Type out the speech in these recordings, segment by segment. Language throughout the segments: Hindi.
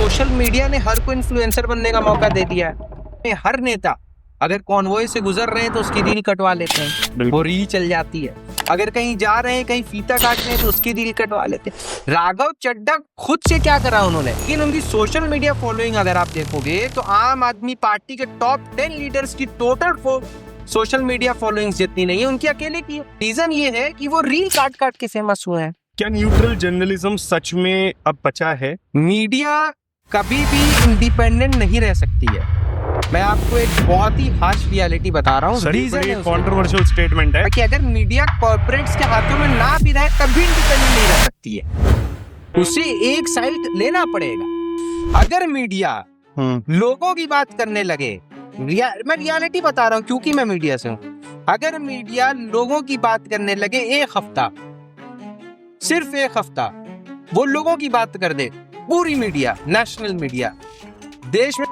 सोशल मीडिया ने हर को इन्फ्लुएंसर बनने का मौका दे दिया है। हर नेता अगर कॉन्वॉय से गुजर रहे हैं तो उसकी रील कटवा लेते हैं, वो रील चल जाती है। अगर कहीं जा रहे हैं, कहीं फीता काट रहे हैं तो उसकी रील कटवा लेते हैं। राघव चड्ढा खुद से क्या करा उन्होंने, लेकिन उनकी सोशल मीडिया फॉलोइंग अगर आप देखोगे तो आम आदमी पार्टी के टॉप 10 लीडर्स की टोटल सोशल मीडिया फॉलोइंग जितनी नहीं है, उनकी अकेले की। रीजन ये है कि वो रील काट काट के फेमस हुए हैं। क्या न्यूट्रल जर्नलिज्म सच में अब बचा है? मीडिया कभी भी इंडिपेंडेंट नहीं रह सकती है। मैं आपको एक बहुत ही हार्श रियलिटी बता रहा हूँ। कंट्रोवर्शियल स्टेटमेंट है कि अगर मीडिया कॉर्पोरेट्स के हाथों में ना भी रहे तब भी इंडिपेंडेंट नहीं रह सकती है, उसे एक साइड लेना पड़ेगा। अगर मीडिया लोगों की बात करने लगे, मैं रियलिटी बता रहा हूँ क्योंकि मैं मीडिया से हूँ, अगर मीडिया लोगों की बात करने लगे एक हफ्ता, सिर्फ एक हफ्ता वो लोगों की बात कर दे, पूरी मीडिया, नेशनल मीडिया देश में।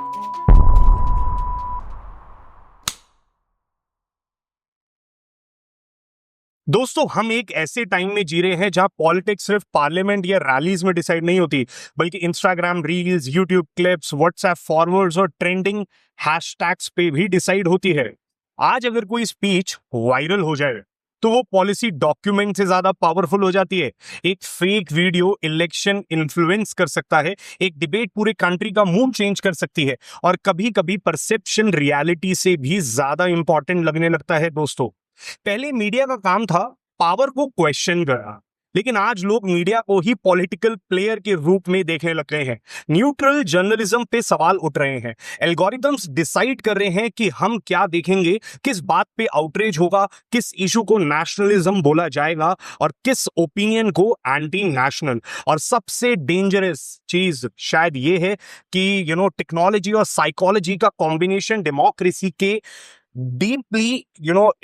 दोस्तों, हम एक ऐसे टाइम में जी रहे हैं जहां पॉलिटिक्स सिर्फ पार्लियामेंट या रैलीज में डिसाइड नहीं होती, बल्कि Instagram reels, YouTube clips, WhatsApp forwards और ट्रेंडिंग हैशटैग्स पे भी डिसाइड होती है। आज अगर कोई स्पीच वायरल हो जाए तो वो पॉलिसी डॉक्यूमेंट से ज्यादा पावरफुल हो जाती है। एक फेक वीडियो इलेक्शन इन्फ्लुएंस कर सकता है, एक डिबेट पूरे कंट्री का मूड चेंज कर सकती है, और कभी कभी परसेप्शन रियलिटी से भी ज्यादा इंपॉर्टेंट लगने लगता है। दोस्तों, पहले मीडिया का काम था पावर को क्वेश्चन करना, लेकिन आज लोग मीडिया को ही पॉलिटिकल प्लेयर के रूप में देखने लग गए हैं। न्यूट्रल जर्नलिज्म पे सवाल उठ रहे हैं। एल्गोरिथम्स डिसाइड कर रहे हैं कि हम क्या देखेंगे, किस बात पे आउटरीच होगा, किस इशू को नेशनलिज्म बोला जाएगा और किस ओपिनियन को एंटी नेशनल। और सबसे डेंजरस चीज शायद ये है कि टेक्नोलॉजी और साइकोलॉजी का कॉम्बिनेशन डेमोक्रेसी के deeply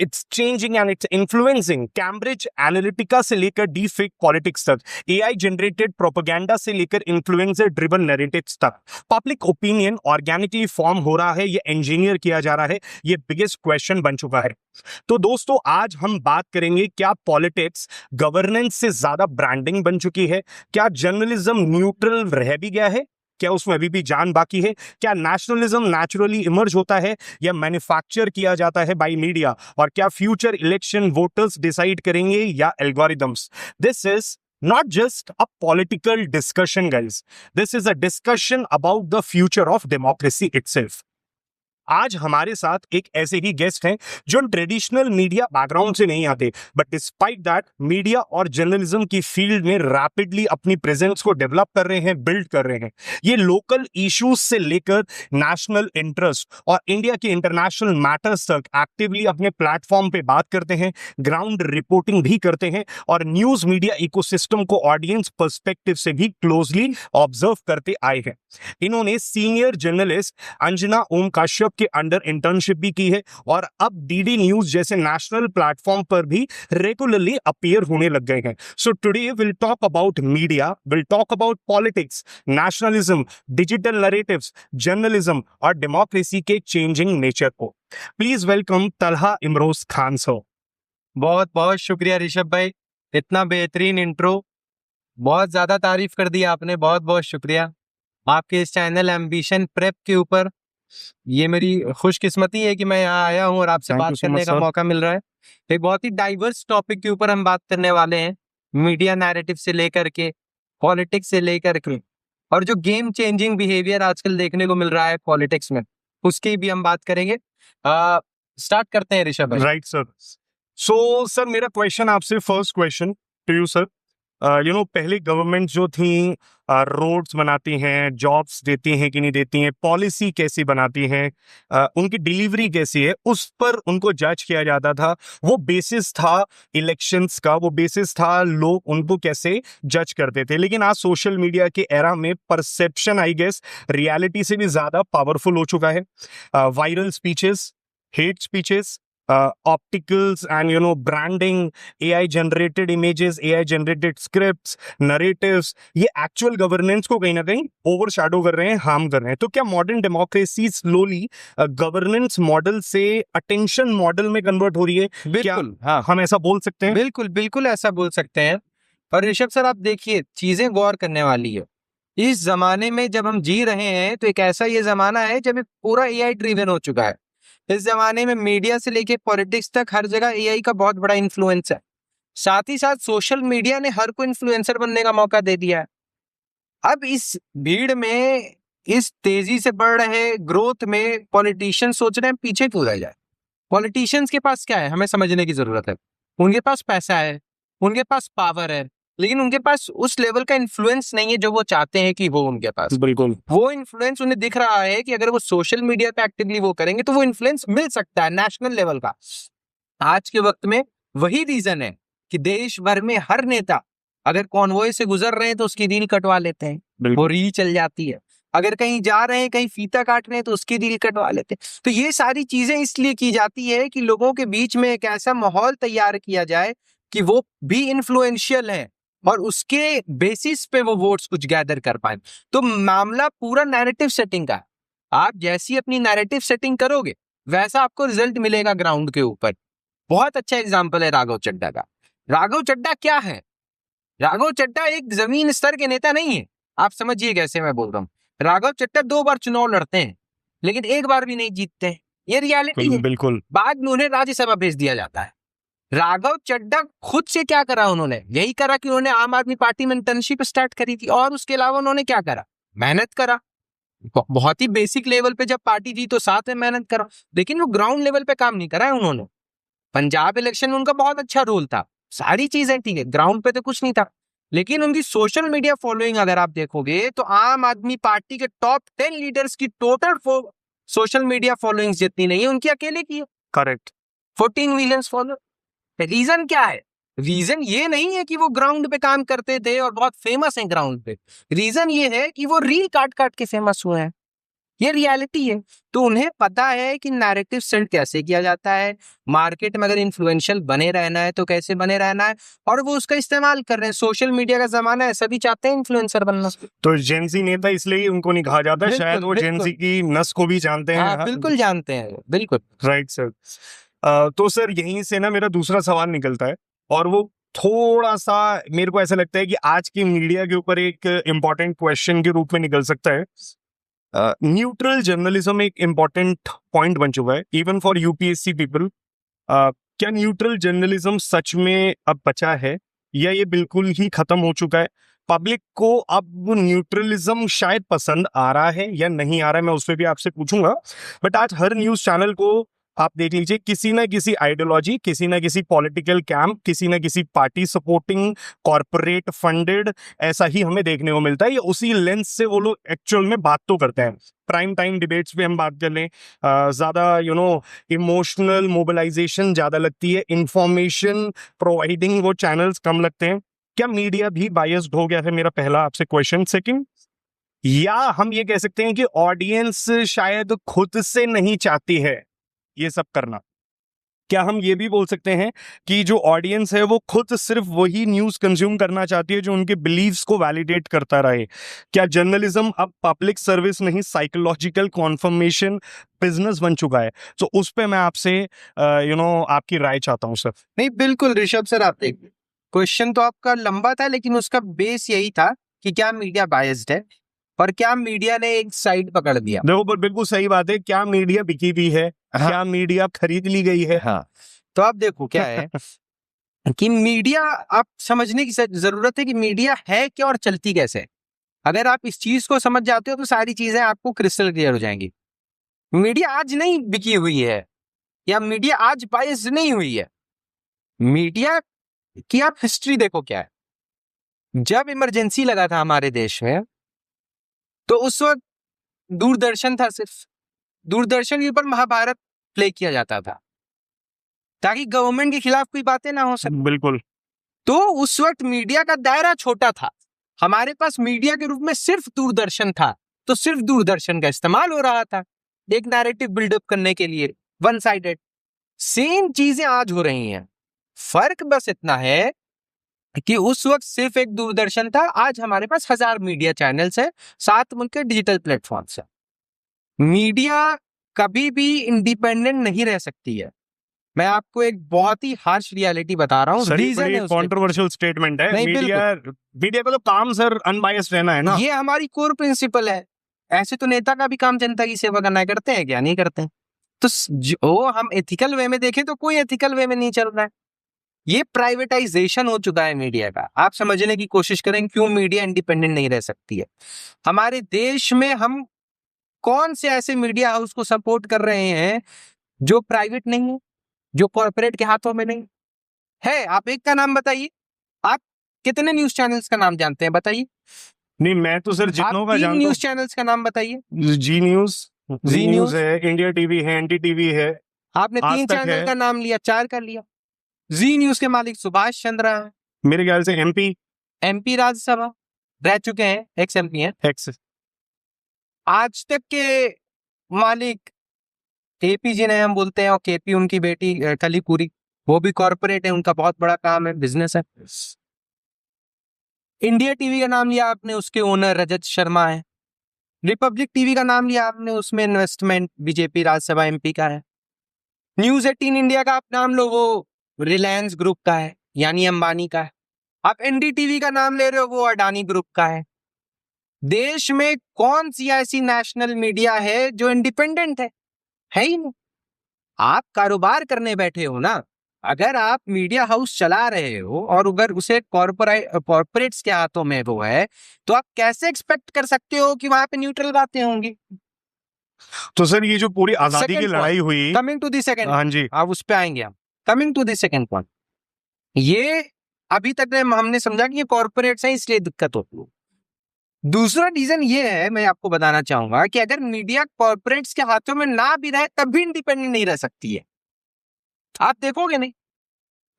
it's changing and it's influencing. Cambridge Analytica से लेकर डीप फेक पॉलिटिक्स तक, एआई जनरेटेड प्रोपेगेंडा से लेकर इन्फ्लुएंसर ड्रिवन नैरेटिव्स तक, पब्लिक ओपिनियन ऑर्गेनिकली फॉर्म हो रहा है, ये इंजीनियर किया जा रहा है, ये बिगेस्ट क्वेश्चन बन चुका है। तो दोस्तों, आज हम बात करेंगे, क्या पॉलिटिक्स गवर्नेंस से ज्यादा ब्रांडिंग बन चुकी है? क्या जर्नलिज्म न्यूट्रल रह भी गया है? क्या उसमें अभी भी जान बाकी है? क्या नेशनलिज्म नेचुरली इमर्ज होता है या मैन्युफैक्चर किया जाता है बाय मीडिया? और क्या फ्यूचर इलेक्शन वोटर्स डिसाइड करेंगे या algorithms? This is not just a political discussion, guys. This is a discussion about the future of democracy itself. आज हमारे साथ एक ऐसे ही गेस्ट हैं जो ट्रेडिशनल मीडिया बैकग्राउंड से नहीं आते, बट डिस्पाइट दैट मीडिया और जर्नलिज्म की फील्ड में रैपिडली अपनी प्रेजेंस को डेवलप कर रहे हैं, बिल्ड कर रहे हैं। ये लोकल इश्यूज से लेकर नेशनल इंटरेस्ट और इंडिया के इंटरनेशनल मैटर्स तक एक्टिवली अपने प्लेटफॉर्म पे बात करते हैं, ग्राउंड रिपोर्टिंग भी करते हैं और न्यूज मीडिया इकोसिस्टम को ऑडियंस पर्सपेक्टिव से भी क्लोजली ऑब्जर्व करते आए हैं। इन्होंने सीनियर जर्नलिस्ट अंजना ओम काश्यप के अंडर इंटर्नशिप भी की है और अब डीडी न्यूज जैसे नेशनल प्लेटफॉर्म पर भी रेगुलरली अपीयर होने लग गए हैं। So today will talk about media, will talk about politics, nationalism, digital narratives, journalism और डेमोक्रेसी के चेंजिंग नेचर को। Please welcome Talha Imroz Khan sir. बहुत बहुत शुक्रिया ऋषभ भाई, इतना बेहतरीन इंट्रो, बहुत ज्यादा तारीफ कर दी आपने, बहुत बहुत शुक्रिया। आपके इस चैनल एम्बिशन प्रेप के ऊपर ये मेरी खुशकिस्मती है कि मैं यहाँ आया हूँ और आपसे बात करने का मौका मिल रहा है। एक बहुत ही डाइवर्स टॉपिक के ऊपर हम बात करने वाले हैं, मीडिया नैरेटिव से लेकर के पॉलिटिक्स से लेकर के, और जो गेम चेंजिंग बिहेवियर आजकल देखने को मिल रहा है पॉलिटिक्स में, उसकी भी हम बात करेंगे। स्टार्ट करते हैं ऋषभ भाई। Right sir. सो सर, मेरा क्वेश्चन आपसे, first question to you sir, पहले गवर्नमेंट जो थी रोड्स बनाती हैं, जॉब्स देती हैं कि नहीं देती हैं, पॉलिसी कैसी बनाती हैं, उनकी डिलीवरी कैसी है, उस पर उनको जज किया जाता था। वो बेसिस था इलेक्शंस का, वो बेसिस था लोग उनको कैसे जज करते थे। लेकिन आज सोशल मीडिया के एरा में परसेप्शन आई गेस रियलिटी से भी ज्यादा पावरफुल हो चुका है। Viral speeches, hate speeches, opticals and branding, AI generated images, AI generated scripts, narratives, ये एक्चुअल गवर्नेंस को कहीं ना कहीं ओवरशैडो कर रहे हैं, हार्म कर रहे हैं। तो क्या modern democracy slowly governance model से अटेंशन मॉडल में कन्वर्ट हो रही है? बिल्कुल, हाँ, हम ऐसा बोल सकते हैं? बिल्कुल बिल्कुल ऐसा बोल सकते हैं। और ऋषभ सर, आप देखिए, चीजें गौर करने वाली है। इस जमाने में जब हम जी रहे हैं तो एक ऐसा ये जमाना है जब ये पूरा एआई ड्रिवन हो चुका है। इस जमाने में मीडिया से लेके पॉलिटिक्स तक हर जगह एआई का बहुत बड़ा इन्फ्लुएंस है। साथ ही साथ सोशल मीडिया ने हर को इन्फ्लुएंसर बनने का मौका दे दिया है। अब इस भीड़ में, इस तेजी से बढ़ रहे ग्रोथ में पॉलिटिशियन सोच रहे हैं पीछे क्यों रह जाए। पॉलिटिशियंस के पास क्या है, हमें समझने की जरूरत है। उनके पास पैसा है, उनके पास पावर है, लेकिन उनके पास उस लेवल का इन्फ्लुएंस नहीं है जो वो चाहते हैं कि वो उनके पास। बिल्कुल वो इन्फ्लुएंस उन्हें दिख रहा है कि अगर वो सोशल मीडिया पे एक्टिवली वो करेंगे तो वो इन्फ्लुएंस मिल सकता है नेशनल लेवल का। आज के वक्त में वही रीजन है कि देश भर में हर नेता अगर कॉन्वॉय से गुजर रहे हैं तो उसकी रील कटवा लेते हैं, वो रील चल जाती है। अगर कहीं जा रहे हैं, कहीं फीता काट रहे हैं तो उसकी रील कटवा लेते हैं। तो ये सारी चीजें इसलिए की जाती है कि लोगों के बीच में एक ऐसा माहौल तैयार किया जाए कि वो भी इन्फ्लुएंशियल है और उसके बेसिस पे वो वोट्स कुछ गैदर कर पाए। तो मामला पूरा नैरेटिव सेटिंग का है। आप जैसी अपनी नैरेटिव सेटिंग करोगे वैसा आपको रिजल्ट मिलेगा ग्राउंड के ऊपर। बहुत अच्छा एग्जाम्पल है राघव चड्ढा का। राघव चड्ढा क्या है? राघव चड्ढा एक जमीन स्तर के नेता नहीं है। आप समझिए कैसे मैं बोल रहा हूँ। राघव चड्ढा 2 बार चुनाव लड़ते हैं लेकिन एक बार भी नहीं जीतते हैं। ये रियलिटी है। बिल्कुल बाद में उन्हें राज्यसभा भेज दिया जाता है। राघव चड्ढा खुद से क्या करा उन्होंने? यही करा कि उन्होंने आम आदमी पार्टी में इंटर्नशिप स्टार्ट करी थी और उसके अलावा उन्होंने क्या करा? मेहनत करा। बहुत ही बेसिक लेवल पे जब पार्टी जी तो साथ में मेहनत करा, लेकिन वो ग्राउंड लेवल पे काम नहीं करा है उन्होंने। पंजाब इलेक्शन में उनका बहुत अच्छा रोल था, सारी चीजें ठीक है, ग्राउंड पे तो कुछ नहीं था। लेकिन उनकी सोशल मीडिया फॉलोइंग अगर आप देखोगे तो आम आदमी पार्टी के टॉप 10 लीडर्स की टोटल सोशल मीडिया फॉलोइंग जितनी नहीं है उनकी अकेले की है। Correct 14 million follower. रीजन क्या है? रीजन ये नहीं है कि वो ग्राउंड पे काम करते थे और बहुत फेमस हैं ग्राउंड पे। रीजन ये है कि वो रील काट काट के फेमस हुए हैं। ये रियलिटी है। तो उन्हें पता है कि नैरेटिव सेट कैसे किया जाता है, मार्केट में अगर इन्फ्लुएंशियल बने रहना है तो कैसे बने रहना है, और वो उसका इस्तेमाल कर रहे हैं। सोशल मीडिया का जमाना है, सभी चाहते हैं इन्फ्लुएंसर बनना। तो जेंजी नेता इसलिए उनको नहीं कहा जाता, बिल्कुल, शायद वो जेंजी की नस को भी जानते हैं। हाँ बिल्कुल जानते हैं, बिल्कुल राइट सर। तो सर यहीं से ना मेरा दूसरा सवाल निकलता है और वो थोड़ा सा मेरे को ऐसा लगता है कि आज की मीडिया के ऊपर एक इम्पोर्टेंट क्वेश्चन के रूप में निकल सकता है। न्यूट्रल जर्नलिज्म एक इम्पोर्टेंट पॉइंट बन चुका है इवन फॉर यूपीएससी पीपल। क्या न्यूट्रल जर्नलिज्म सच में अब बचा है या ये बिल्कुल ही खत्म हो चुका है? पब्लिक को अब न्यूट्रलिज्म शायद पसंद आ रहा है या नहीं आ रहा है, मैं उस पर भी आपसे पूछूंगा। बट आज हर न्यूज चैनल को आप देख लीजिए, किसी ना किसी आइडियोलॉजी, किसी ना किसी पॉलिटिकल कैंप, किसी ना किसी पार्टी सपोर्टिंग, कॉर्पोरेट फंडेड, ऐसा ही हमें देखने को मिलता है। ये उसी लेंस से वो लोग एक्चुअल में बात तो करते हैं। प्राइम टाइम डिबेट्स पे हम बात कर लें, ज़्यादा इमोशनल मोबिलाइजेशन ज़्यादा लगती है, इंफॉर्मेशन प्रोवाइडिंग वो चैनल्स कम लगते हैं। क्या मीडिया भी बायस्ड हो गया है? मेरा पहला आपसे क्वेश्चन। सेकंड, या हम ये कह सकते हैं कि ऑडियंस शायद खुद से नहीं चाहती है ये सब करना? क्या हम ये भी बोल सकते हैं कि जो ऑडियंस है वो खुद सिर्फ वही न्यूज़ कंज्यूम करना चाहती है जो उनके बिलीव्स को वैलिडेट करता रहे? क्या जर्नलिज्म अब पब्लिक सर्विस नहीं, साइकोलॉजिकल कॉन्फर्मेशन बिजनेस बन चुका है? तो उस पे मैं आपसे आपकी राय चाहता हूं सर। नहीं, बिल्कुल ऋषभ सर, आप देखिए क्वेश्चन तो आपका लंबा था लेकिन उसका बेस यही था कि क्या मीडिया बायस्ड है और क्या मीडिया ने एक साइड पकड़ दिया। देखो, पर बिल्कुल सही बात है, क्या मीडिया बिकी भी है? हाँ। क्या मीडिया खरीद ली गई है? हाँ, तो आप देखो क्या है कि मीडिया, आप समझने की जरूरत है कि मीडिया है क्या और चलती कैसे है। अगर आप इस चीज को समझ जाते हो तो सारी चीजें आपको क्रिस्टल क्लियर हो जाएंगी। मीडिया आज नहीं बिकी हुई है या मीडिया आज बायस्ड नहीं हुई है। मीडिया की आप हिस्ट्री देखो क्या है। जब इमरजेंसी लगा था हमारे देश में तो उस वक्त दूरदर्शन था, सिर्फ दूरदर्शन के ऊपर महाभारत प्ले किया जाता था ताकि गवर्नमेंट के खिलाफ कोई बातें ना हो सके। बिल्कुल। तो उस वक्त मीडिया का दायरा छोटा था, हमारे पास मीडिया के रूप में सिर्फ दूरदर्शन था, तो सिर्फ दूरदर्शन का इस्तेमाल हो रहा था एक नैरेटिव बिल्डअप करने के लिए, वन साइडेड। सेम चीजें आज हो रही हैं, फर्क बस इतना है कि उस वक्त सिर्फ एक दूरदर्शन था, आज हमारे पास 1000 मीडिया चैनल्स है, 7 उनके डिजिटल प्लेटफॉर्म्स है। मीडिया कभी भी इंडिपेंडेंट नहीं रह सकती है। मैं आपको एक बहुत ही हार्श रियलिटी बता रहा हूँ, सर ये रीजन बड़ी है उसके कंट्रोवर्शियल स्टेटमेंट है। नहीं, मीडिया का तो काम सर अनबायस्ड रहना है ना। ये हमारी कोर प्रिंसिपल है। ऐसे तो नेता का भी काम जनता की सेवा करना है, करते हैं क्या? नहीं करते हैं। तो जो हम एथिकल वे में देखें तो कोई एथिकल वे में नहीं चल रहा है। ये प्राइवेटाइजेशन हो चुका है मीडिया का। आप समझने की कोशिश करें क्यों मीडिया इंडिपेंडेंट नहीं रह सकती है। हमारे देश में हम कौन से ऐसे मीडिया हाउस को सपोर्ट कर रहे हैं जो प्राइवेट नहीं है, जो कॉर्पोरेट के हाथों में नहीं है? आप एक का नाम बताइए। आप कितने न्यूज चैनल्स का नाम जानते हैं, बताइए। नहीं मैं तो सर जितनों का आप 3 जानता न्यूज चैनल्स का नाम बताइए। हूँ। जी न्यूज है, इंडिया टीवी है, एनडी टीवी है। आपने आज 3 तक चैनल है। का नाम लिया, 4 का लिया। जी न्यूज के मालिक सुभाष चंद्रा है, मेरे ख्याल से एमपी राज्यसभा रह चुके हैं, एक्स एमपी हैं। एक्स। आज तक के मालिक केपी जी ने हम बोलते हैं, और केपी उनकी बेटी कलीपुरी, वो भी कॉर्पोरेट है, उनका बहुत बड़ा काम है, बिजनेस है। इंडिया टीवी का नाम लिया आपने, उसके ओनर रजत शर्मा है। रिपब्लिक टीवी का नाम लिया आपने, उसमें इन्वेस्टमेंट बीजेपी राज्यसभा एमपी का है। न्यूज 18 इंडिया का आप नाम लो, वो रिलायंस ग्रुप का है, यानी अंबानी का है। आप एनडीटीवी का नाम ले रहे हो, वो अडानी ग्रुप का है। देश में कौन सी ऐसी नेशनल मीडिया है जो इंडिपेंडेंट है ही नहीं। आप कारोबार करने बैठे हो ना। अगर आप मीडिया हाउस चला रहे हो और अगर उसे कॉर्पोरेट्स के हाथों में वो है, तो आप कैसे एक्सपेक्ट कर सकते हो कि वहां पे न्यूट्रल बातें होंगी? तो सर ये जो पूरी आजादी की लड़ाई हुई, कमिंग टू द सेकंड, हाँ जी, आप उस पे आएंगे हम। Coming to the second point, ये अभी तक हमने समझा कि ये कॉर्पोरेट्स हैं इसलिए दिक्कत होती है। दूसरा रीजन ये है, मैं आपको बताना चाहूंगा कि अगर मीडिया कॉर्पोरेट्स के हाथों में ना भी रहे तब भी इंडिपेंडेंट नहीं रह सकती है। आप देखोगे नहीं,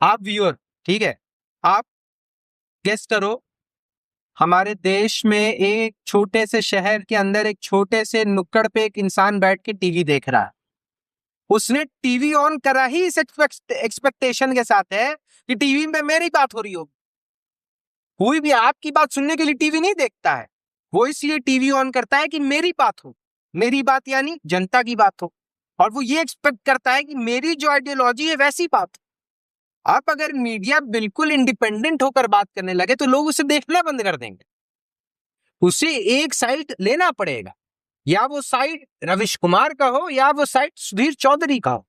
आप व्यूअर, ठीक है, आप गेस करो, हमारे देश में एक छोटे से शहर के अंदर एक छोटे से नुक्कड़ पे एक इंसान बैठ के टीवी देख रहा है। उसने टीवी ऑन करा ही इस एक्सपेक्टेशन के साथ है कि टीवी में मेरी बात हो रही होगी। कोई भी आपकी बात सुनने के लिए टीवी नहीं देखता है, वो इसलिए टीवी ऑन करता है कि मेरी बात हो। मेरी बात यानी जनता की बात हो, और वो ये एक्सपेक्ट करता है कि मेरी जो आइडियोलॉजी है वैसी बात हो। आप अगर मीडिया बिल्कुल इंडिपेंडेंट होकर बात करने लगे तो लोग उसे देखना बंद कर देंगे। उसे एक साइड लेना पड़ेगा, या वो साइड रविश कुमार का हो या वो साइड सुधीर चौधरी का हो।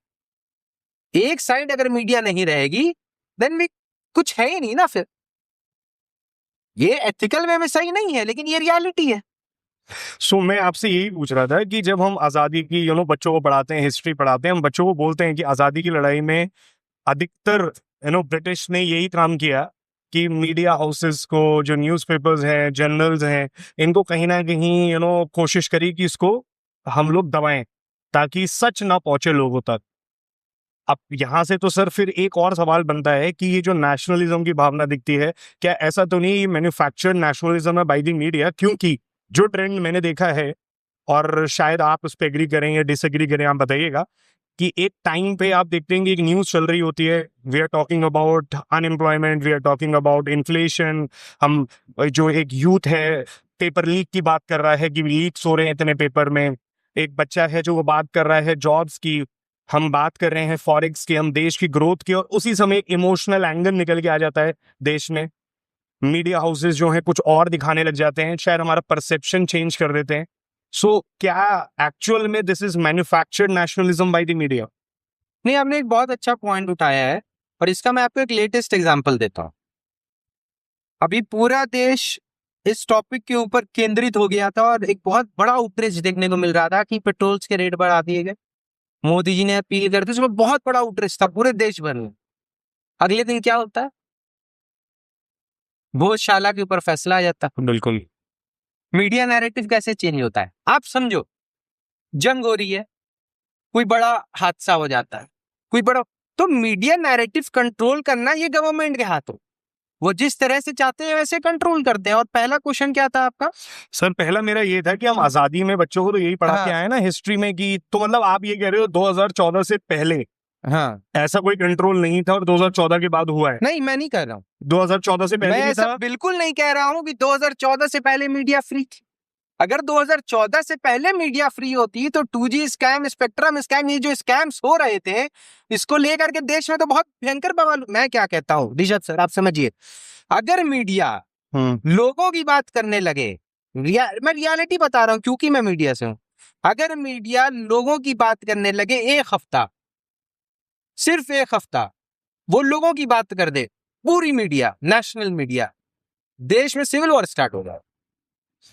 एक साइड अगर मीडिया नहीं रहेगी देन भी कुछ है ही नहीं ना। फिर ये एथिकल वे में सही नहीं है, लेकिन ये रियलिटी है। सो मैं आपसे यही पूछ रहा था कि जब हम आज़ादी की बच्चों को पढ़ाते हैं, हिस्ट्री पढ़ाते हैं, हम बच्चों को बोलते हैं कि आज़ादी की लड़ाई में अधिकतर ब्रिटिश ने यही काम किया कि मीडिया हाउसेस को, जो न्यूज़पेपर्स हैं, जर्नल्स हैं, इनको कहीं ना कहीं कोशिश करी कि इसको हम लोग दबाएं ताकि सच ना पहुंचे लोगों तक। अब यहाँ से तो सर फिर एक और सवाल बनता है कि ये जो नेशनलिज्म की भावना दिखती है, क्या ऐसा तो नहीं ये मैन्युफैक्चर्ड नेशनलिज्म है बाय द मीडिया? क्योंकि जो ट्रेंड मैंने देखा है, और शायद आप उस पर एग्री करें या डिसएग्री करें, आप बताइएगा, कि एक टाइम पे आप देखते हैं कि एक न्यूज़ चल रही होती है, we are talking about unemployment, we are talking about inflation, हम जो एक यूथ है पेपर लीक की बात कर रहा है कि लीक्स हो रहे हैं इतने पेपर में, एक बच्चा है जो वो बात कर रहा है जॉब्स की, हम बात कर रहे हैं फॉरेक्स की, हम देश की ग्रोथ की, और उसी समय एक इमोशनल एंगल निकल के आ जाता है देश में। मीडिया हाउसेस जो हैं कुछ और दिखाने लग जाते हैं, शायद हमारा परसेप्शन चेंज कर देते हैं। सो क्या एक्चुअल में this is manufactured nationalism by the media? नहीं, आपने एक बहुत अच्छा पॉइंट उठाया है, और इसका मैं आपको एक लेटेस्ट एग्जांपल देता हूं। अभी पूरा देश इस टॉपिक के ऊपर केंद्रित हो गया था और एक बहुत बड़ा आउटरीच देखने को मिल रहा था कि पेट्रोल्स के रेट बढ़ा दिए गए। मोदी जी ने अपील कर दी, उसमें बहुत बड़ा आउटरीच था पूरे देश भर में। अगले दिन क्या होता है, भोजशाला के ऊपर फैसला आ जाता है। बिल्कुल। मीडिया नैरेटिव कैसे चेंज होता है, आप समझो, जंग हो रही है, कोई बड़ा हादसा हो जाता है, कोई बड़ा, तो मीडिया नैरेटिव कंट्रोल करना ये गवर्नमेंट के हाथों, वो जिस तरह से चाहते हैं वैसे कंट्रोल करते हैं। और पहला क्वेश्चन क्या था आपका? सर पहला मेरा ये था कि हम आजादी में बच्चों को तो यही पढ़ा के आए ना हिस्ट्री में, कि तो मतलब आप ये कह रहे हो 2014 से पहले हाँ, ऐसा कोई कंट्रोल नहीं था और 2014 के बाद हुआ है? नहीं, मैं नहीं कह रहा हूँ, 2014 से पहले मैं भी ऐसा था? बिल्कुल नहीं कह रहा हूँ कि 2014 से पहले मीडिया फ्री थी। अगर 2014 से पहले मीडिया फ्री होती तो 2G स्कैम, स्पेक्ट्रम स्कैम, ये जो स्कैम्स हो रहे थे, इसको लेकर के देश में तो बहुत भयंकर बवाल। मैं क्या कहता हूँ ऋषभ सर, आप समझिए, अगर मीडिया लोगों की बात करने लगे, मैं रियलिटी बता रहा हूँ क्योंकि मैं मीडिया से हूँ, अगर मीडिया लोगों की बात करने लगे एक हफ्ता, सिर्फ एक हफ्ता वो लोगों की बात कर दे, पूरी मीडिया, नेशनल मीडिया, देश में सिविल वॉर स्टार्ट हो जाए।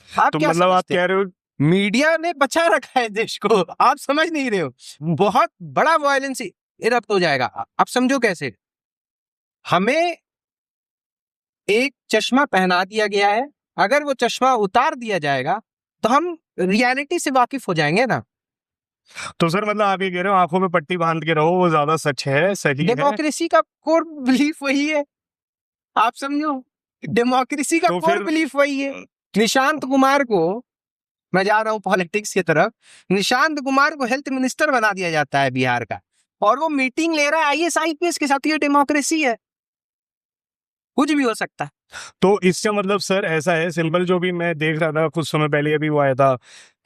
आप तो क्या मतलब आप समझते हैं? कह रहे हो मीडिया ने बचा रखा है देश को, आप समझ नहीं रहे हो, बहुत बड़ा वायलेंस इरप्ट हो जाएगा। आप समझो कैसे, हमें एक चश्मा पहना दिया गया है, अगर वो चश्मा उतार दिया जाएगा तो हम रियलिटी से वाकिफ हो जाएंगे ना। तो सर मतलब आप ये कह रहे हो आंखों में पट्टी बांध के रहो, वो ज्यादा सच है, सही है। डेमोक्रेसी का कोर बिलीफ वही है, आप समझो, डेमोक्रेसी का तो कोर फिर बिलीफ वही है। निशांत कुमार को, मैं जा रहा हूं पॉलिटिक्स की तरफ, निशांत कुमार को हेल्थ मिनिस्टर बना दिया जाता है बिहार का, और वो मीटिंग ले रहा है IAS IPS के साथ। ये डेमोक्रेसी है, कुछ भी हो सकता है। तो इसका मतलब सर ऐसा है सिंपल, जो भी मैं देख रहा था कुछ समय पहले, अभी वो आया था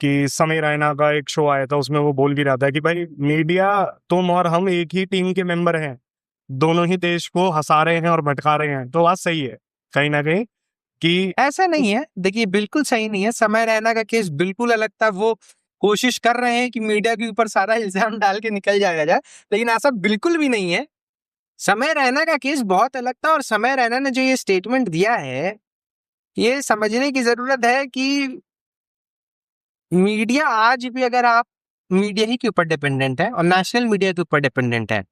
कि समय रैना का एक शो आया था, उसमें वो बोल भी रहा था कि भाई मीडिया तुम और हम एक ही टीम के मेंबर हैं, दोनों ही देश को हंसा रहे हैं और भटका रहे हैं। तो बात सही है कहीं ना कहीं कि ऐसा नहीं है, देखिए बिल्कुल सही नहीं है। समय रैना का केस बिल्कुल अलग था, वो कोशिश कर रहे हैं कि मीडिया के ऊपर सारा इल्जाम डाल के निकल जाया जाए, लेकिन ऐसा बिल्कुल भी नहीं है। समय रैना का केस बहुत अलग था, और समय रैना ने जो ये स्टेटमेंट दिया है, ये समझने की जरूरत है कि मीडिया आज भी, अगर आप मीडिया ही के ऊपर डिपेंडेंट है और नेशनल मीडिया के ऊपर डिपेंडेंट है,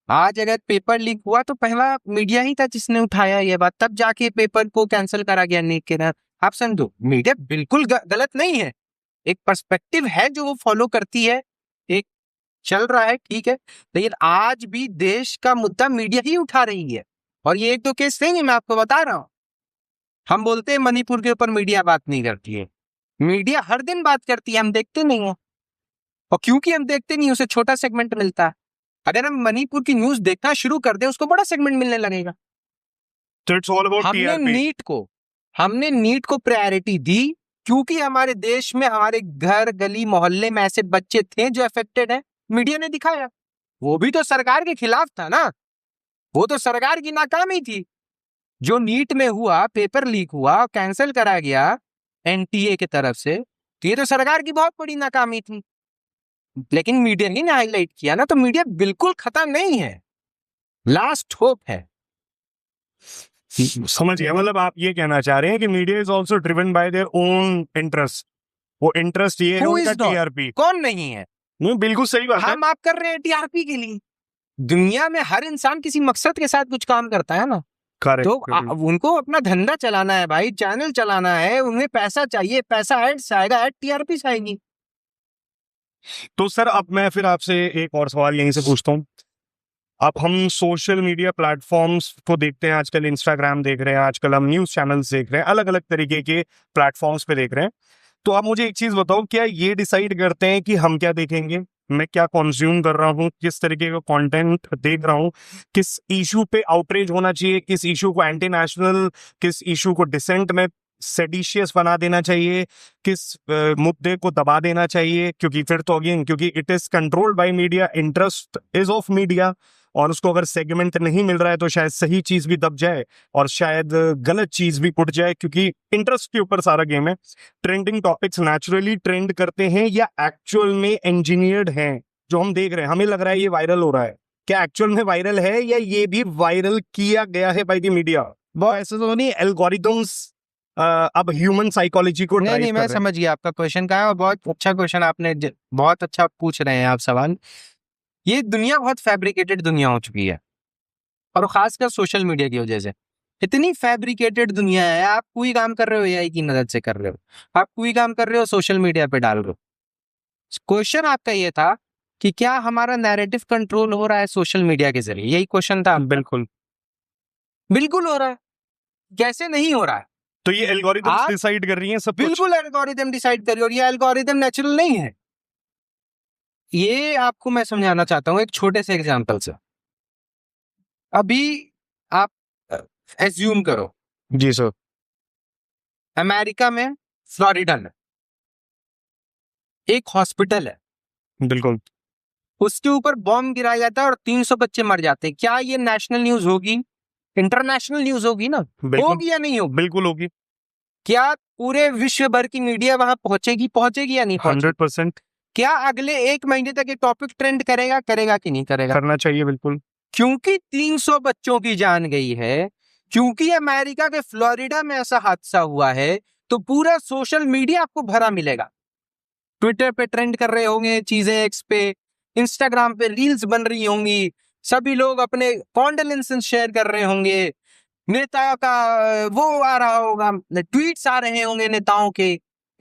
आज अगर पेपर लीक हुआ तो पहला मीडिया ही था जिसने उठाया ये बात, तब जाके पेपर को कैंसिल करा गया नीट के नाम। आप समझो, मीडिया बिल्कुल गलत नहीं है, एक पर्सपेक्टिव है जो वो फॉलो करती है, एक चल रहा है, ठीक है, लेकिन आज भी देश का मुद्दा मीडिया ही उठा रही है। और ये एक दो केस नहीं है, मैं आपको बता रहा हूं। हम बोलते हैं मणिपुर के ऊपर मीडिया बात नहीं करती है, मीडिया हर दिन बात करती है, हम देखते नहीं है, और क्योंकि हम देखते नहीं, उसे छोटा सेगमेंट मिलता है। अगर हम मणिपुर की न्यूज देखना शुरू कर दें, उसको बड़ा सेगमेंट मिलने लगेगा। It's all about TRP. हमने नीट को प्रायोरिटी दी क्योंकि हमारे देश में, हमारे घर गली मोहल्ले में ऐसे बच्चे थे जो अफेक्टेड है, मीडिया ने दिखाया। वो भी तो सरकार के खिलाफ था ना, वो तो सरकार की नाकामी थी। जो नीट में हुआ, पेपर लीक हुआ, कैंसिल करा गया NTA की तरफ से, तो ये तो सरकार की बहुत बड़ी नाकामी थी, लेकिन मीडिया ही ने हाईलाइट किया ना। तो मीडिया बिल्कुल खत्म नहीं है, लास्ट होप है। समझ गया, मतलब आप ये कहना चाह रहे हैं कि media is also driven by their own interest. वो इंटरेस्ट ये है Who उनका is not? टीआरपी। कौन नहीं है? नहीं बिल्कुल सही बात है। हम आप कर रहे हैं TRP के लिए। दुनिया में हर इंसान किसी मकसद के साथ कुछ काम करता है ना, तो उनको अपना धंधा चलाना है भाई, चैनल चलाना है, उन्हें पैसा चाहिए, पैसा एड्स आएगा, एड TRP से आएगी। तो सर अब मैं फिर आपसे एक और सवाल यहीं से पूछता हूँ। अब हम सोशल मीडिया प्लेटफॉर्म्स को देखते हैं, आजकल इंस्टाग्राम देख रहे हैं, आजकल हम न्यूज चैनल्स देख रहे हैं, अलग अलग तरीके के प्लेटफॉर्म्स पे देख रहे हैं। तो आप मुझे एक चीज बताओ, क्या ये डिसाइड करते हैं कि हम क्या देखेंगे, मैं क्या कंज्यूम कर रहा हूँ, किस तरीके का कंटेंट देख रहा हूँ, किस इशू पे आउटरीच होना चाहिए, किस इशू को एंटी नेशनल, किस इशू को डिसेंट में सेडिशियस बना देना चाहिए, किस मुद्दे को दबा देना चाहिए? क्योंकि फिर तो अगेन, क्योंकि it is controlled by media, interest is of media, और उसको अगर सेगमेंट नहीं मिल रहा है तो शायद सही चीज भी दब जाए और शायद गलत चीज भी उठ जाए, क्योंकि इंटरेस्ट के ऊपर सारा गेम है। ट्रेंडिंग टॉपिक्स नेचुरली ट्रेंड करते हैं या एक्चुअल में इंजीनियर्ड हैं? जो हम देख रहे हैं, हमें लग रहा है ये वायरल हो रहा है, क्या एक्चुअल में वायरल है या ये भी वायरल किया गया है बाय द मीडिया? बहुत ऐसे तो नहीं एल्गोरिथम्स अब ह्यूमन साइकोलॉजी को नहीं, मैं समझ गया आपका क्वेश्चन का है, और बहुत अच्छा क्वेश्चन आपने, बहुत अच्छा पूछ रहे हैं आप सवाल। ये दुनिया बहुत फैब्रिकेटेड दुनिया हो चुकी है, और खासकर सोशल मीडिया की वजह से इतनी फैब्रिकेटेड दुनिया है। आप कोई काम कर रहे हो AI की मदद से कर रहे हो, आप कोई काम कर रहे हो सोशल मीडिया पे डाल रहे हो। क्वेश्चन आपका ये था कि क्या हमारा नैरेटिव कंट्रोल हो रहा है सोशल मीडिया के जरिए, यही क्वेश्चन था। बिल्कुल बिल्कुल हो रहा है, कैसे नहीं हो रहा है? तो ये एल्गोरिथम्स डिसाइड कर रही हैं सब कुछ? बिल्कुल एल्गोरिथम डिसाइड कर रही है, और ये एल्गोरिथम नेचुरल नहीं है। ये आपको मैं समझाना चाहता हूं एक छोटे से एग्जांपल से। अभी आप एज्यूम करो, जी सर। अमेरिका में फ्लोरिडा में एक हॉस्पिटल है, बिल्कुल उसके ऊपर बॉम्ब गिराया जाता है और 300 बच्चे मर जाते हैं, क्या ये नेशनल न्यूज होगी? इंटरनेशनल न्यूज होगी ना? बिल्कुल होगी या नहीं होगी? बिल्कुल होगी। क्या पूरे विश्व भर की मीडिया वहां पहुंचेगी या नहीं पहुंचेगी? 100% क्या अगले 1 महीने तक ये टॉपिक ट्रेंड करेगा कि नहीं करेगा? करना चाहिए बिल्कुल। क्योंकि 300 बच्चों की जान गई है, क्योंकि अमेरिका के फ्लोरिडा में ऐसा हादसा हुआ है, तो पूरा सोशल मीडिया आपको भरा मिलेगा। ट्विटर पे ट्रेंड कर रहे होंगे चीजें, एक्स पे, इंस्टाग्राम पे रील्स बन रही होंगी, सभी लोग अपने कॉन्डोलेंसेस शेयर कर रहे होंगे, नेता का वो आ रहा होगा, ट्वीट्स आ रहे होंगे नेताओं के,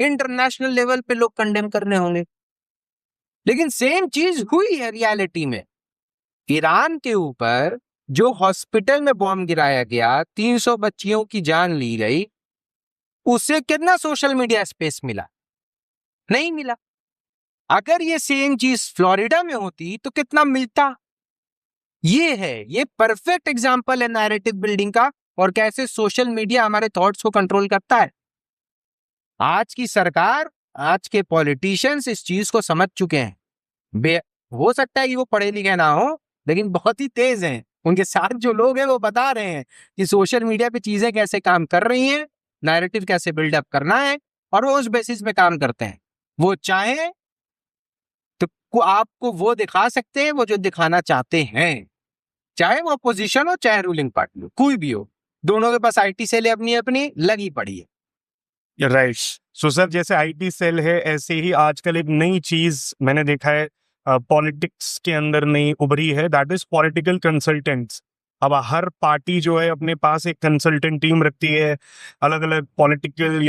इंटरनेशनल लेवल पे लोग कंडेम कर रहे होंगे। लेकिन सेम चीज हुई है रियलिटी में। ईरान के ऊपर जो हॉस्पिटल में बॉम्ब गिराया गया, 300 बच्चियों की जान ली गई, उसे कितना सोशल मीडिया स्पेस मिला? नहीं मिला। अगर ये सेम चीज फ्लोरिडा में होती तो कितना मिलता? ये परफेक्ट एग्जांपल है नैरेटिव बिल्डिंग का, और कैसे सोशल मीडिया हमारे थॉट्स को कंट्रोल करता है। आज की सरकार, आज के पॉलिटिशियंस इस चीज को समझ चुके हैं। हो सकता है कि वो पढ़े लिखे ना हो, लेकिन बहुत ही तेज हैं। उनके साथ जो लोग हैं वो बता रहे हैं कि सोशल मीडिया पे चीजें कैसे काम कर रही हैं, नैरेटिव कैसे बिल्डअप करना है, और वो उस बेसिस पे काम करते हैं। वो चाहे तो आपको वो दिखा सकते हैं वो जो दिखाना चाहते हैं, चाहे वो अपोजिशन हो चाहे रूलिंग पार्टी हो, कोई भी हो, दोनों के पास आईटी सेल अपनी अपनी लगी पड़ी है। राइट। सो सर, जैसे आईटी सेल है, ऐसे ही आजकल एक नई चीज मैंने देखा है पॉलिटिक्स के अंदर नई उभरी है, दैट इज पॉलिटिकल कंसल्टेंट्स। अब हर पार्टी जो है अपने पास एक कंसल्टेंट टीम रखती है, अलग अलग पॉलिटिकल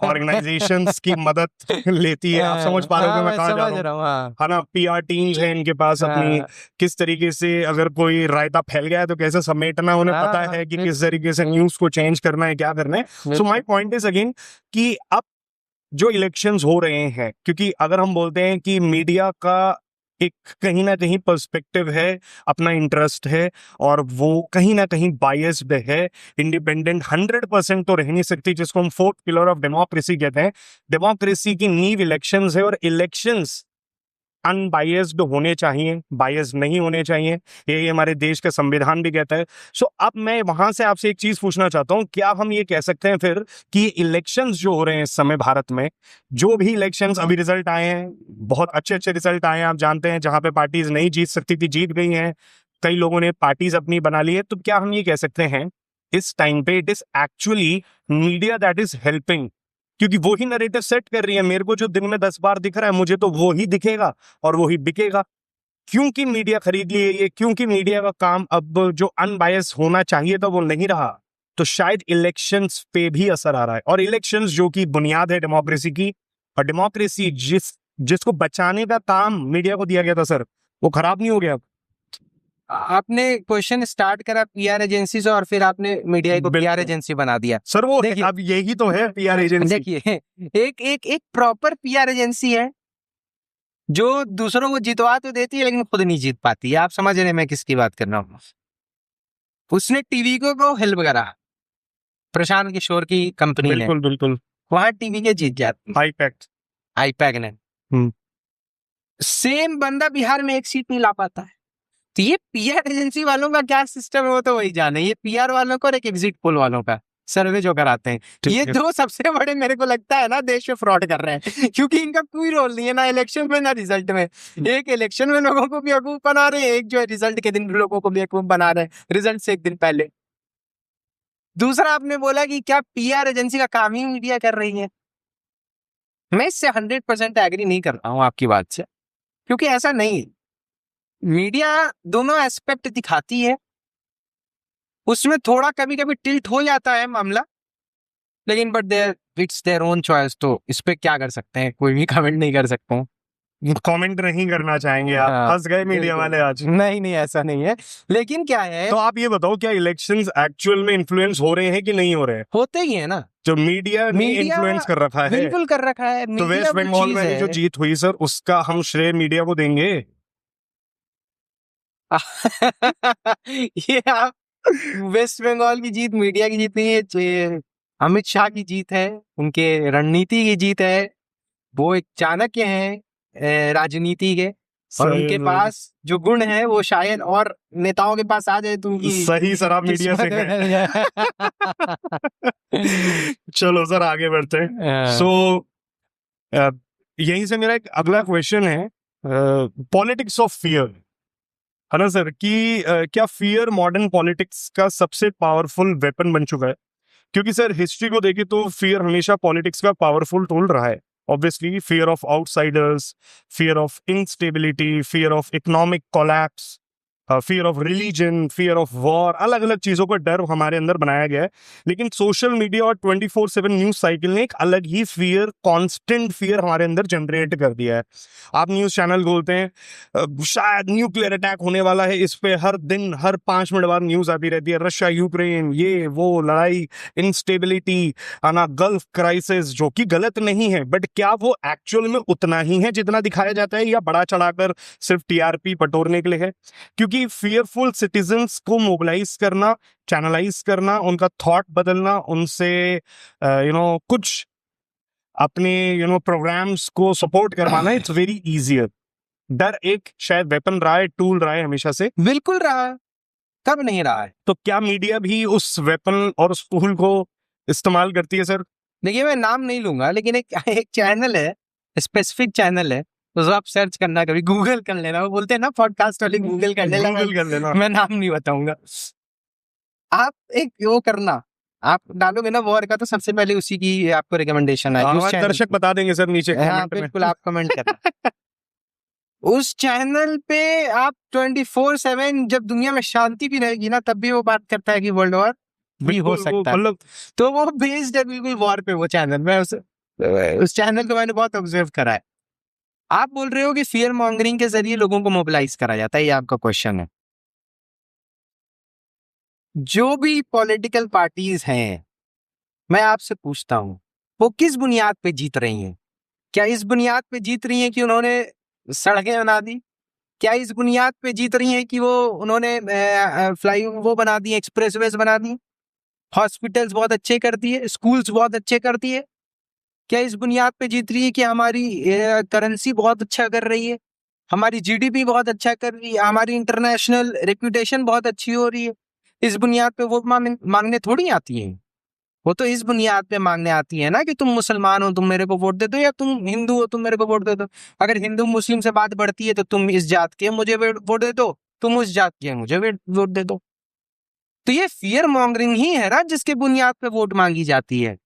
ऑर्गेनाइजेशंस की मदद लेती है। आप समझ पा रहे हो कि मैं कहाँ जा रहा हूँ? हाँ। है ना, पीआर टीम्स है इनके पास अपनी, किस तरीके से अगर कोई रायता फैल गया है तो कैसे समेटना, उन्हें पता है कि किस तरीके से न्यूज को चेंज करना है, क्या करना है। So my point is again कि अब जो इलेक्शंस हो रहे हैं, क्योंकि अगर हम बोलते हैं कि मीडिया का एक कहीं ना कहीं पर्सपेक्टिव है, अपना इंटरेस्ट है, और वो कहीं ना कहीं बायस्ड है, इंडिपेंडेंट 100% तो रह नहीं सकती, जिसको हम फोर्थ पिलर ऑफ डेमोक्रेसी कहते हैं। डेमोक्रेसी की नींव इलेक्शंस है, और इलेक्शंस अनबायस्ड होने चाहिए, बायस नहीं होने चाहिए, यही हमारे देश का संविधान भी कहता है। सो अब मैं वहां से आपसे एक चीज पूछना चाहता हूं, क्या हम ये कह सकते हैं फिर कि इलेक्शंस जो हो रहे हैं इस समय भारत में, जो भी इलेक्शंस अभी रिजल्ट आए हैं, बहुत अच्छे अच्छे रिजल्ट आए हैं, आप जानते हैं, जहां पे पार्टीज नहीं जीत सकती थी जीत गई हैं, कई लोगों ने पार्टीज अपनी बना ली है, तो क्या हम ये कह सकते हैं इस टाइम पे it is actually media that is helping, क्योंकि वो ही नरेटिव सेट कर रही है, मेरे को जो दिन में 10 बार दिख रहा है मुझे तो वो ही दिखेगा और वो ही बिकेगा, क्योंकि मीडिया खरीद ली है ये, क्योंकि मीडिया का काम अब जो अनबायस होना चाहिए था वो नहीं रहा, तो शायद इलेक्शंस पे भी असर आ रहा है। और इलेक्शंस जो कि बुनियाद है डेमोक्रेसी की, और डेमोक्रेसी जिसको बचाने का काम मीडिया को दिया गया था सर, वो खराब नहीं हो गया? आपने क्वेश्चन स्टार्ट करा पीआर एजेंसी से, और फिर आपने मीडिया को पीआर एजेंसी बना दिया सर। वो अब यही तो है पीआर एजेंसी। देखिए, एक प्रॉपर पीआर एजेंसी है जो दूसरों को जितवा तो देती है लेकिन खुद नहीं जीत पाती है। आप समझ रहे हैं मैं किसकी बात कर रहा हूँ? उसने टीवी को हेल्प करा, प्रशांत किशोर की कंपनी ने, बिल्कुल बिल्कुल, वहां टीवी के जीत जाती, आईपैक ने। सेम बंदा बिहार में एक सीट नहीं ला पाता है। तो ये पीआर एजेंसी वालों का क्या सिस्टम है वो तो वही जाने, ये पीआर वालों का और एक एग्जिट पोल वालों का सर्वे जो कराते हैं, ये दो सबसे बड़े मेरे को लगता है ना देश में फ्रॉड कर रहे हैं, क्योंकि इनका कोई रोल नहीं है ना इलेक्शन में ना रिजल्ट में। एक इलेक्शन में लोगों को बेवकूफ बना रहे हैं, एक जो है रिजल्ट के दिन लोगों को बेवकूफ बना रहे हैं, रिजल्ट से एक दिन पहले। दूसरा आपने बोला कि क्या पीआर एजेंसी का काम ही मीडिया कर रही है, मैं इससे 100% एग्री नहीं कर रहा हूं आपकी बात से, क्योंकि ऐसा नहीं है। मीडिया दोनों एस्पेक्ट दिखाती है, उसमें थोड़ा कभी कभी टिल्ट हो जाता है मामला, लेकिन but there it's their own choice, तो इस पे क्या कर सकते हैं, कोई भी कमेंट नहीं कर सकता हूँ। कमेंट नहीं करना चाहेंगे आप? फंस गए मीडिया वाले आज। नहीं ऐसा नहीं है, लेकिन क्या है, तो आप ये बताओ, क्या इलेक्शंस एक्चुअल में इन्फ्लुएंस हो रहे हैं कि नहीं हो रहे हैं? होते ही है ना, जो मीडिया ने इन्फ्लुएंस कर रखा है, बिल्कुल कर रखा है। तो वेस्ट बंगाल में जो जीत हुई सर, उसका हम श्रेय मीडिया को देंगे? ये आप, वेस्ट बंगाल की जीत मीडिया की जीत नहीं है, अमित शाह की जीत है, उनके रणनीति की जीत है, वो एक चाणक्य हैं राजनीति के, और सही उनके सही। पास जो गुण है वो शायद और नेताओं के पास आ जाए तो उनकी सही सर, आप मीडिया से किस्मत हैं। बदल जाए। चलो सर आगे बढ़ते हैं। हाँ। सो यहीं से मेरा एक अगला क्वेश्चन है, पॉलिटिक्स ऑफ फियर, है ना सर, कि क्या फियर मॉडर्न पॉलिटिक्स का सबसे पावरफुल वेपन बन चुका है? क्योंकि सर हिस्ट्री को देखें तो फियर हमेशा पॉलिटिक्स का पावरफुल टूल रहा है। Obviously fear of outsiders, fear of instability, fear of economic collapse, fear of religion, fear of war, अलग अलग चीजों का डर हमारे अंदर बनाया गया है। लेकिन सोशल मीडिया और 24/7 न्यूज साइकिल ने एक अलग ही फियर, कांस्टेंट फियर हमारे अंदर जनरेट कर दिया है। आप न्यूज चैनल खोलते हैं, शायद न्यूक्लियर अटैक होने वाला है, इस पे हर दिन हर 5 मिनट बाद न्यूज आती रहती है, रशिया यूक्रेन, ये वो लड़ाई, इंस्टेबिलिटी, आना, गल्फ क्राइसिस, जो कि गलत नहीं है, बट क्या वो एक्चुअल में उतना ही है जितना दिखाया जाता है, या बड़ा चढ़ाकर सिर्फ टीआरपी बटोरने के लिए है? क्योंकि फियरफुल सिटीजन्स को मोबिलाइज करना, चैनलाइज करना, उनका थॉट बदलना, उनसे कुछ अपने प्रोग्राम्स को सपोर्ट करवाना, इट्स वेरी इजियर। डर एक शायद वेपन रहा है, टूल रहा है हमेशा से। बिल्कुल रहा है, कब नहीं रहा है। तो क्या मीडिया भी उस वेपन और उस टूल को इस्तेमाल करती है सर? देखिए मैं नाम नहीं लूंगा, लेकिन एक चैनल है, स्पेसिफिक चैनल है, तो आप सर्च करना, कभी गूगल कर लेना, वो बोलते हैं ना पॉडकास्ट वाले, गूगल कर लेना, गूगल कर लेना। मैं नाम नहीं बताऊंगा। आप एक वो करना, आप डालोगे ना वॉर का, तो सबसे पहले उसी की आपको रिकमेंडेशन आएगी। उस हमारे चैनल दर्शक बता देंगे सर नीचे हाँ कमेंट में। बिल्कुल, आप कमेंट करना। उस चैनल पे आप 24/7, जब दुनिया में शांति भी रहेगी ना, तब भी वो बात करता है कि वर्ल्ड वॉर भी हो बिल्कुल, सकता है। मतलब तो वो बेस्ड है बिल्कुल वॉर पे वो चैनल। मैं उस चैनल को मैंने बहुत ऑब्जर्व करा है। आप बोल रहे हो कि फियर मॉन्गरिंग के जरिए लोगों को मोबिलाइज करा जाता है, ये आपका क्वेश्चन है। जो भी पॉलिटिकल पार्टीज हैं, मैं आपसे पूछता हूं, वो किस बुनियाद पे जीत रही हैं? क्या इस बुनियाद पे जीत रही हैं कि उन्होंने सड़कें बना दी? क्या इस बुनियाद पे जीत रही हैं कि उन्होंने फ्लाई वो बना दी, एक्सप्रेसवेज बना दी, हॉस्पिटल्स बहुत अच्छे कर दिए, स्कूल्स बहुत अच्छे कर दिए? क्या इस बुनियाद पे जीत रही है कि हमारी करेंसी बहुत अच्छा कर रही है, हमारी जीडीपी बहुत अच्छा कर रही है, हमारी इंटरनेशनल रेप्यूटेशन बहुत अच्छी हो रही है? इस बुनियाद पे वो मांगने थोड़ी आती हैं। वो तो इस बुनियाद पे मांगने आती है ना कि तुम मुसलमान हो, तुम मेरे को वोट दे दो, या तुम हिंदू हो, तुम मेरे को वोट दे दो। अगर हिंदू मुस्लिम से बात बढ़ती है तो तुम इस जात के मुझे वोट दे दो, तुम उस जात के मुझे वोट दे दो। तो ये फियर मॉन्गरिंग ही है ना, जिसके बुनियाद पे वोट मांगी जाती है।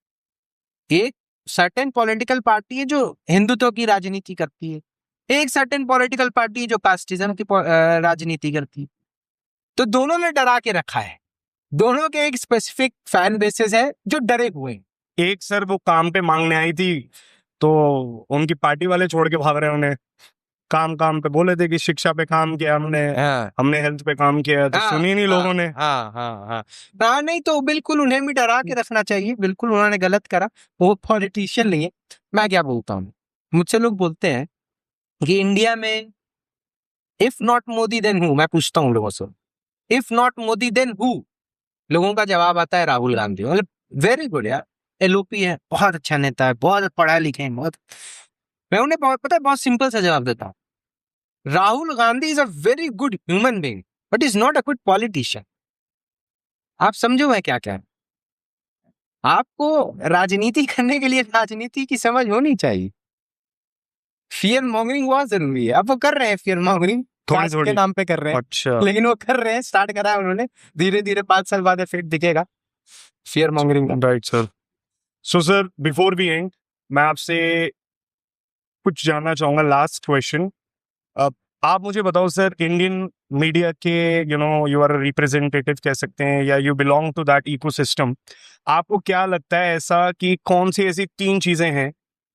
एक सर्टेन पॉलिटिकल पार्टी है जो हिंदुत्व की राजनीति करती है, एक सर्टेन पॉलिटिकल पार्टी है जो कास्टिज्म की राजनीति करती है। तो दोनों ने डरा के रखा है, दोनों के एक स्पेसिफिक फैन बेसेस है जो डरे हुए हैं। एक सर वो काम पे मांगने आई थी, तो उनकी पार्टी वाले छोड़ के भाग रहे हैं उन्हें। काम पे बोले थे कि शिक्षा पे काम किया हमने, हमने हेल्थ पे काम किया, तो सुनी नहीं लोगों ने। हाँ नहीं, तो बिल्कुल उन्हें भी डरा के रखना चाहिए। बिल्कुल उन्होंने गलत करा, वो पॉलिटिशियन नहीं है। मैं क्या बोलता हूँ, मुझसे लोग बोलते हैं कि इंडिया में if not Modi then who. मैं पूछता हूँ लोगों से, if not Modi then who? लोगों का जवाब आता है राहुल गांधी। मतलब वेरी गुड यार, एलओपी है, बहुत अच्छा नेता है, बहुत पढ़ा लिखे हैं, बहुत। मैं उन्हें बहुत सिंपल सा जवाब देता हूँ, Rahul Gandhi is a very good human being but is not a good politician. आप समझो मैं क्या कह रहा हूं? आपको राजनीति करने के लिए राजनीति की समझ होनी चाहिए। फियर मॉन्गरिंग बहुत जरूरी है। अब वो कर रहे हैं फियर मॉन्गरिंग, कास्ट के नाम पे कर रहे हैं, अच्छा, लेकिन वो कर रहे हैं, स्टार्ट करा है उन्होंने, धीरे धीरे 5 साल बाद इफेक्ट दिखेगा फियर मॉन्गरिंग का। Right sir. So sir before we end, मैं आपसे कुछ जानना चाहूंगा, लास्ट क्वेश्चन। आप मुझे बताओ सर, इंडियन मीडिया के यू आर रिप्रेजेंटेटिव कह सकते हैं, या you belong to that ecosystem. आपको क्या लगता है ऐसा कि कौन सी ऐसी 3 चीजें हैं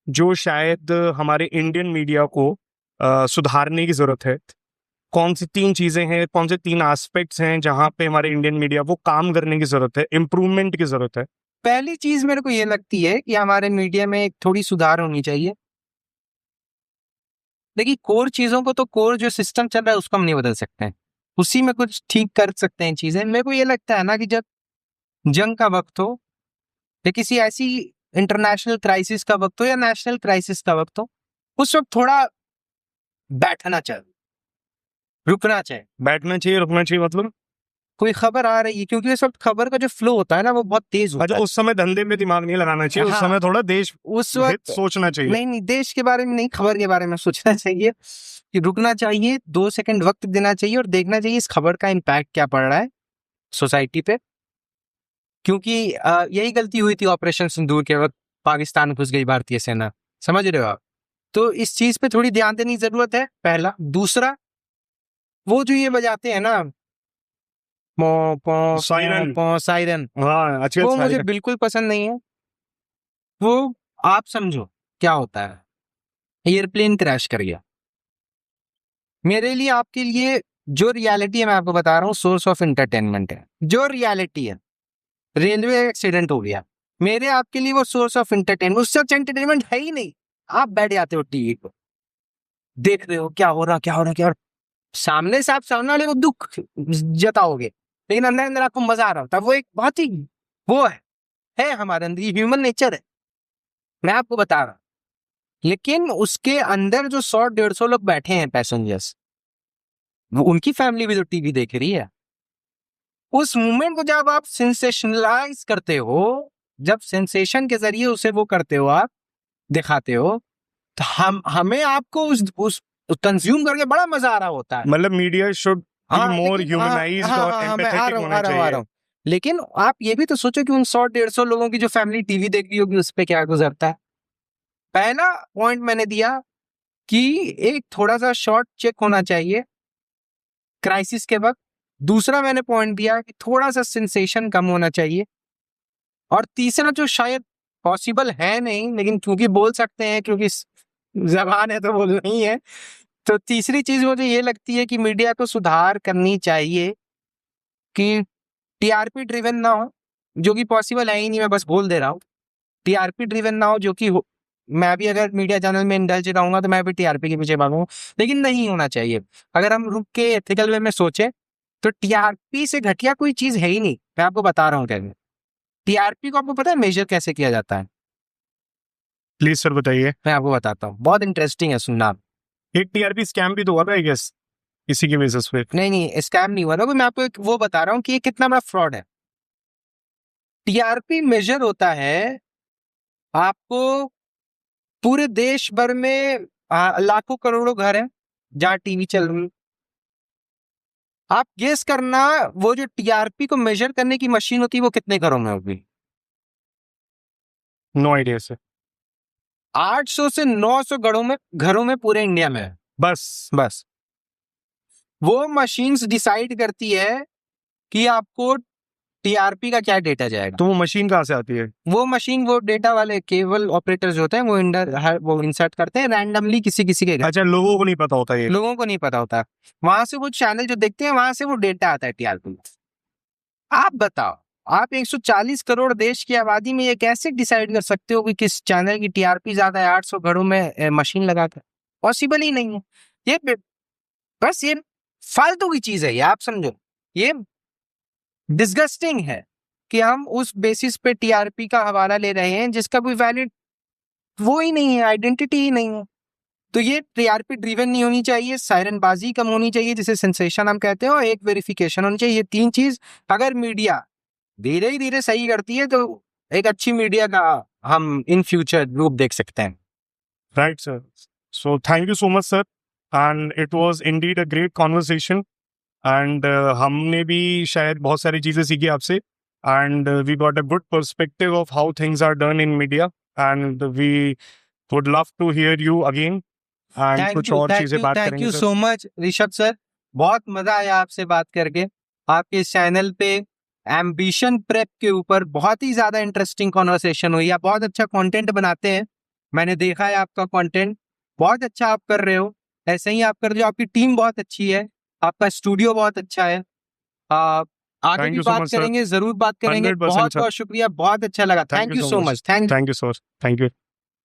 जो शायद हमारे इंडियन मीडिया को सुधारने की जरूरत है? कौन सी 3 चीजें हैं, कौन से 3 एस्पेक्ट्स हैं जहां पे हमारे इंडियन मीडिया को काम करने की जरूरत है, इम्प्रूवमेंट की जरूरत है? पहली चीज मेरे को ये लगती है कि हमारे मीडिया में एक थोड़ी सुधार होनी चाहिए। देखिए कोर चीजों को, तो कोर जो सिस्टम चल रहा है उसको हम नहीं बदल सकते हैं, उसी में कुछ ठीक कर सकते हैं चीजें। मेरे को ये लगता है ना कि जब जंग का वक्त हो या किसी ऐसी इंटरनेशनल क्राइसिस का वक्त हो या नेशनल क्राइसिस का वक्त हो, उस वक्त थोड़ा बैठना चाहिए, रुकना चाहिए। बैठना चाहिए, रुकना चाहिए मतलब? कोई खबर आ रही है, क्योंकि इस वक्त खबर का जो फ्लो होता है ना वो बहुत तेज होता अच्छा, है। उस समय धंधे में दिमाग नहीं लगाना चाहिए, उस हाँ, समय थोड़ा देश उस हित वक्त सोचना चाहिए। नहीं, देश के बारे में नहीं, खबर के बारे में सोचना चाहिए कि रुकना चाहिए, 2 सेकंड वक्त देना चाहिए और देखना चाहिए इस खबर का इम्पैक्ट क्या पड़ रहा है सोसाइटी पे। क्योंकि यही गलती हुई थी ऑपरेशन सिंदूर के वक्त, पाकिस्तान घुस गई भारतीय सेना, समझ रहे हो आप? तो इस चीज पे थोड़ी ध्यान देने की जरूरत है, पहला। दूसरा, वो जो ये बजाते हैं ना पो पो सायरन। पो सायरन, हाँ, आजकल वो मुझे सायरन। बिल्कुल पसंद नहीं है। वो आप समझो क्या होता है, एयरप्लेन क्रैश कर गया, मेरे लिए आपके लिए जो रियलिटी है मैं आपको बता रहा हूँ, सोर्स ऑफ एंटरटेनमेंट है। जो रियलिटी है, रेलवे एक्सीडेंट हो गया, मेरे आपके लिए वो सोर्स ऑफ एंटरटेनमेंट, उससे अच्छा एंटरटेनमेंट है ही नहीं। आप बैठ जाते हो टीवी पर, देख रहे हो क्या हो रहा, क्या हो रहा, क्या हो रहा। सामने से आप सामने वाले को दुख जताओगे, लेकिन अंदर अंदर आपको मजा आ रहा होता है। वो एक बहुत ही वो है हमारे अंदर, ह्यूमन नेचर है, मैं आपको बता रहा हूं। लेकिन उसके अंदर जो 100-150 लोग बैठे हैं पैसेंजर्स, वो उनकी फैमिली भी तो टीवी देख रही है। उस मूवमेंट को जब आप सेंसेशनलाइज करते हो, जब सेंसेशन के जरिए उसे वो करते हो, आप दिखाते हो, तो हमें आपको उस कंज्यूम करके बड़ा मजा आ रहा होता है। मतलब मीडिया शुड बी मोर लेकिन ह्यूमनाइज्ड और मैं आ एम्पैथेटिक रहा होना चाहिए। हूँ। लेकिन आप ये भी तो सोचो कि उन 100-150 लोगों की जो फैमिली टीवी देख रही होगी, उस पे क्या गुजरता है। पहला पॉइंट मैंने दिया कि एक थोड़ा सा शॉर्ट चेक होना चाहिए क्राइसिस के वक्त। दूसरा मैंने पॉइंट दिया कि थोड़ा सा सेंसेशन कम होना चाहिए। और तीसरा जो शायद पॉसिबल है नहीं, लेकिन क्योंकि बोल सकते हैं, क्योंकि जबान है तो बोलना ही है, तो तीसरी चीज मुझे ये लगती है कि मीडिया को सुधार करनी चाहिए कि टीआरपी ड्रिवन ना हो, जो कि पॉसिबल है ही नहीं, मैं बस बोल दे रहा हूँ। टीआरपी ड्रिवन ना हो, जो कि मैं भी अगर मीडिया चैनल में इंडल्ज रहूंगा तो मैं भी टीआरपी के पीछे भागूंगा, लेकिन नहीं होना चाहिए। अगर हम रुक के एथिकल वे में सोचे तो टीआरपी से घटिया कोई चीज है ही नहीं। मैं आपको बता रहा हूँ कैसे। टीआरपी को आपको पता है मेजर कैसे किया जाता है? प्लीज सर बताइए। मैं आपको बताता हूँ, बहुत इंटरेस्टिंग है, सुनना आप। एक टीआरपी स्कैम भी तो हुआ था आई गेस, इसी के बेसिस पे। नहीं, स्कैम नहीं हुआ था, मैं आपको एक वो बता रहा हूँ कि ये कितना बड़ा फ्रॉड है। टीआरपी मेजर होता है, आपको पूरे देश भर में लाखों करोड़ों घर हैं जहां टीवी चल रही, आप गेस करना वो जो टीआरपी को मेजर करने की मशीन होती है वो कितने घरों में होगी? No idea sir. 800 से 900 घरों में पूरे इंडिया में है। बस वो मशीन्स डिसाइड करती है कि आपको टीआरपी का क्या डेटा जाएगा। तो वो मशीन कहाँ से आती है? वो मशीन, वो डेटा वाले केबल ऑपरेटर्स होते हैं, वो इंसर्ट करते हैं रैंडमली किसी के घर। अच्छा, लोगों को नहीं पता होता ये? लोगों को नहीं पता होता, वहां से वो चैनल जो देखते हैं वहां से वो डेटा आता है टीआरपी। आप बताओ, आप 140 करोड़ देश की आबादी में ये कैसे डिसाइड कर सकते हो कि किस चैनल की टीआरपी ज्यादा है 800 घरों में मशीन लगाकर? पॉसिबल ही नहीं है। ये बस ये फालतू की चीज है, ये आप समझो। ये डिस्गस्टिंग है कि हम उस बेसिस पे टीआरपी का हवाला ले रहे हैं जिसका कोई वैलिड वो ही नहीं है, आइडेंटिटी ही नहीं है। तो ये टीआरपी ड्रिवन नहीं होनी चाहिए, सायरनबाजी कम होनी चाहिए जिसे सेंसेशन हम कहते हैं, और एक वेरिफिकेशन होनी चाहिए। ये 3 चीज अगर मीडिया धीरे ही धीरे सही करती है तो एक अच्छी मीडिया का हम इन फ्यूचर रूप देख सकते हैं। Right sir. So thank you so much sir, and it was indeed a great conversation, and हमने भी शायद बहुत सारी चीजें सीखी आपसे, and we got a good perspective of how things are done in media, and we would love to hear you again, and कुछ और चीजें बात थैंक करेंगे you sir. So much Rishabh sir, बहुत मजा आया आपसे बात करके। आपके इस चैनल पे एम्बिशन प्रेप के ऊपर बहुत ही ज्यादा इंटरेस्टिंग कॉन्वर्सेशन हुई। आप बहुत अच्छा कंटेंट बनाते हैं, मैंने देखा है आपका कंटेंट, बहुत अच्छा आप कर रहे हो, ऐसे ही आप कर रहे हो। आपकी टीम बहुत अच्छी है, आपका स्टूडियो बहुत अच्छा है। आगे Thank भी you so बात much, sir. करेंगे, जरूर बात करेंगे। 100% बहुत sir. बहुत शुक्रिया, बहुत अच्छा लगा। Thank you so much. Thank Thank you sir. Thank you.